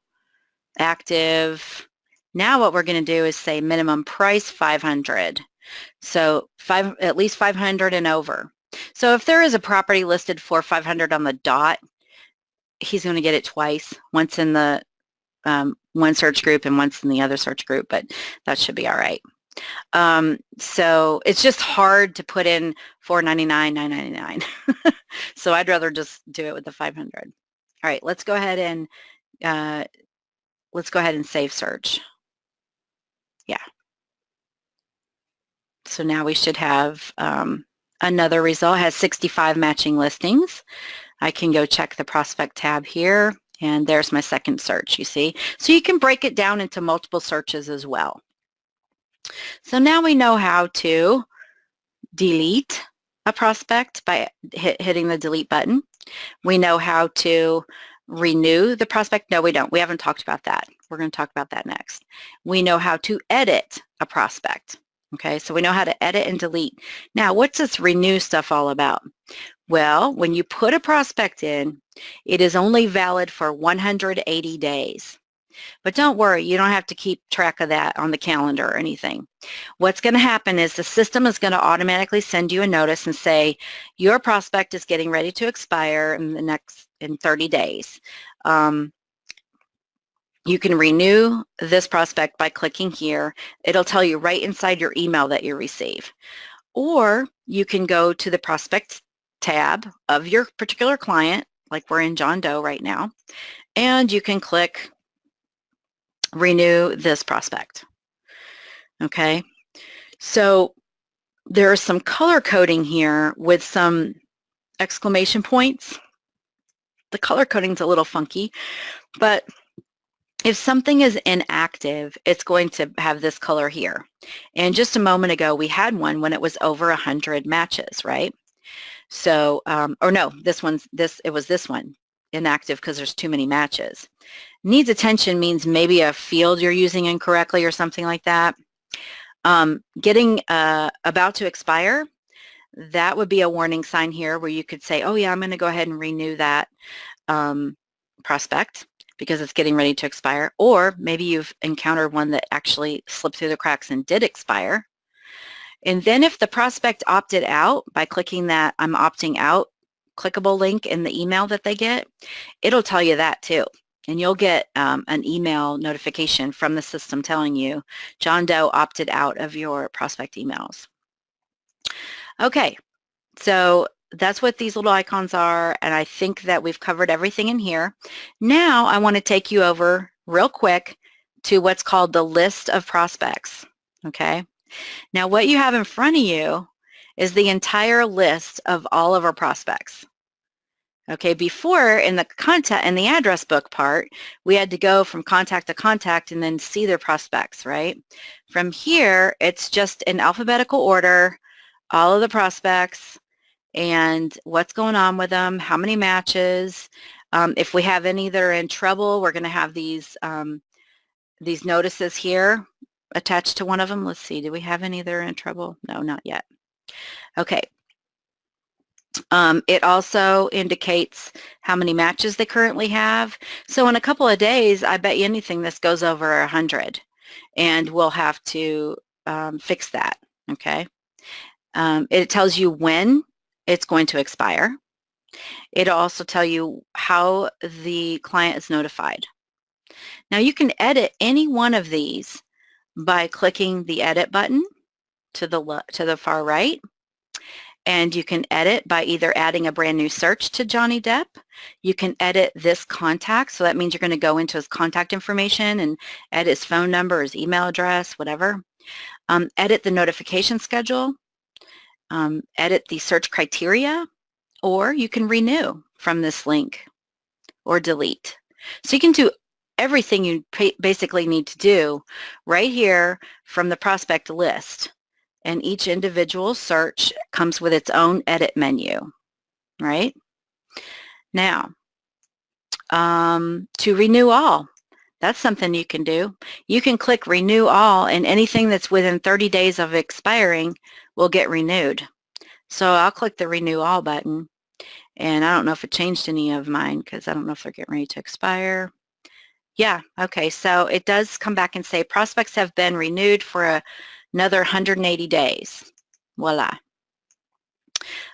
active. Now what we're going to do is say minimum price 500. So at least 500 and over. So if there is a property listed for 500 on the dot, he's going to get it twice, once in the one search group and once in the other search group, but that should be all right. So it's just hard to put in $499, $999. So I'd rather just do it with the 500. All right, let's go ahead and save search. Yeah. So now we should have another result. It has 65 matching listings. I can go check the prospect tab here, and there's my second search, you see. So you can break it down into multiple searches as well. So now we know how to delete a prospect by hitting the delete button. We know how to renew the prospect. No, we don't. We haven't talked about that. We're going to talk about that next. We know how to edit a prospect. Okay, so we know how to edit and delete. Now, what's this renew stuff all about? Well, when you put a prospect in, it is only valid for 180 days. But don't worry, you don't have to keep track of that on the calendar or anything. What's going to happen is the system is going to automatically send you a notice and say, your prospect is getting ready to expire in 30 days. You can renew this prospect by clicking here. It'll tell you right inside your email that you receive. Or you can go to the prospect tab of your particular client, like we're in John Doe right now, and you can click renew this prospect. Okay, so there's some color coding here with some exclamation points. The color coding's a little funky, but if something is inactive, it's going to have this color here. And just a moment ago, we had one when it was over 100 matches, right? So, or no, it was this one, inactive because there's too many matches. Needs attention means maybe a field you're using incorrectly or something like that. Getting about to expire, that would be a warning sign here where you could say, oh yeah, I'm going to go ahead and renew that prospect because it's getting ready to expire. Or maybe you've encountered one that actually slipped through the cracks and did expire. And then if the prospect opted out by clicking that I'm opting out clickable link in the email that they get, it'll tell you that too. And you'll get an email notification from the system telling you John Doe opted out of your prospect emails. Okay, so that's what these little icons are, and I think that we've covered everything in here. Now I want to take you over real quick to what's called the list of prospects. Okay, now what you have in front of you is the entire list of all of our prospects. Okay, before in the contact and the address book part, we had to go from contact to contact and then see their prospects, right? From here, it's just in alphabetical order, all of the prospects and what's going on with them, how many matches. If we have any that are in trouble, we're going to have these notices here attached to one of them. Let's see, do we have any that are in trouble? No, not yet. Okay. It also indicates how many matches they currently have. So in a couple of days, I bet you anything this goes over 100, and we'll have to fix that, okay? It tells you when it's going to expire. It'll also tell you how the client is notified. Now you can edit any one of these by clicking the edit button to the far right. And you can edit by either adding a brand new search to Johnny Depp. You can edit this contact. So that means you're going to go into his contact information and edit his phone number, his email address, whatever. Edit the notification schedule. Edit the search criteria. Or you can renew from this link or delete. So you can do everything you basically need to do right here from the prospect list. And each individual search comes with its own edit menu, right? Now, to renew all, that's something you can do. You can click renew all, and anything that's within 30 days of expiring will get renewed. So I'll click the renew all button, and I don't know if it changed any of mine because I don't know if they're getting ready to expire. Yeah, okay, so it does come back and say prospects have been renewed for another 180 days. Voila.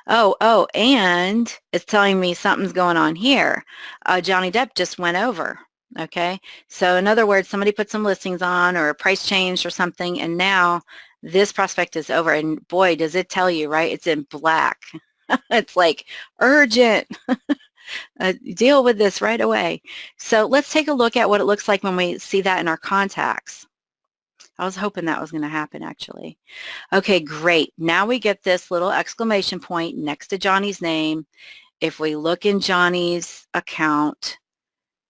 Oh, and it's telling me something's going on here. Johnny Depp just went over, okay? So in other words, somebody put some listings on or a price changed or something, and now this prospect is over, and boy, does it tell you, right? It's in black. It's like urgent. Deal with this right away. So let's take a look at what it looks like when we see that in our contacts. I was hoping that was going to happen, actually. Okay, great. Now we get this little exclamation point next to Johnny's name. If we look in Johnny's account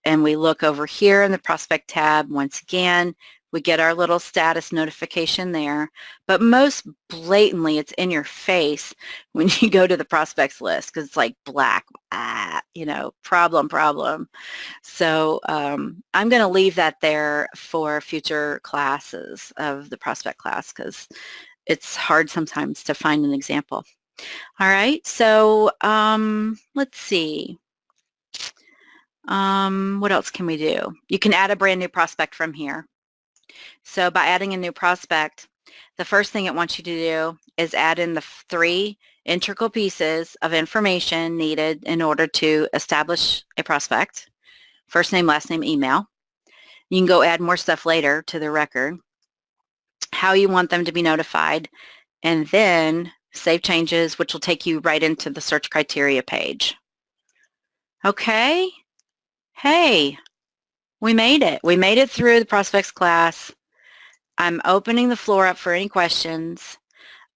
and we look over here in the prospect tab, once again, we get our little status notification there. But most blatantly, it's in your face when you go to the prospects list because it's like black, you know, problem. So I'm going to leave that there for future classes of the prospect class because it's hard sometimes to find an example. All right, so let's see. What else can we do? You can add a brand new prospect from here. So by adding a new prospect, the first thing it wants you to do is add in the 3 integral pieces of information needed in order to establish a prospect. First name, last name, email. You can go add more stuff later to the record. How you want them to be notified, and then save changes, which will take you right into the search criteria page. Okay. Hey, we made it. We made it through the prospects class. I'm opening the floor up for any questions.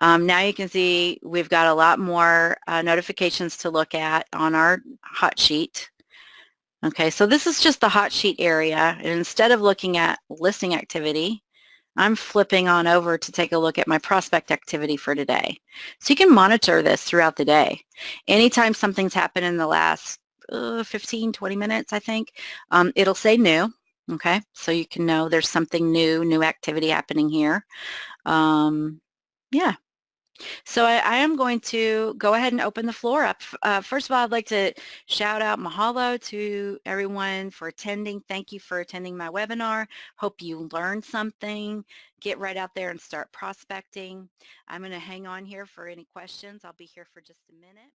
Now you can see we've got a lot more notifications to look at on our hot sheet. Okay, so this is just the hot sheet area. And instead of looking at listing activity, I'm flipping on over to take a look at my prospect activity for today. So you can monitor this throughout the day. Anytime something's happened in the last 15, 20 minutes, I think, it'll say new. Okay, so you can know there's something new activity happening here. Yeah. So I am going to go ahead and open the floor up. First of all, I'd like to shout out mahalo to everyone for attending. Thank you for attending my webinar. Hope you learned something. Get right out there and start prospecting. I'm going to hang on here for any questions. I'll be here for just a minute.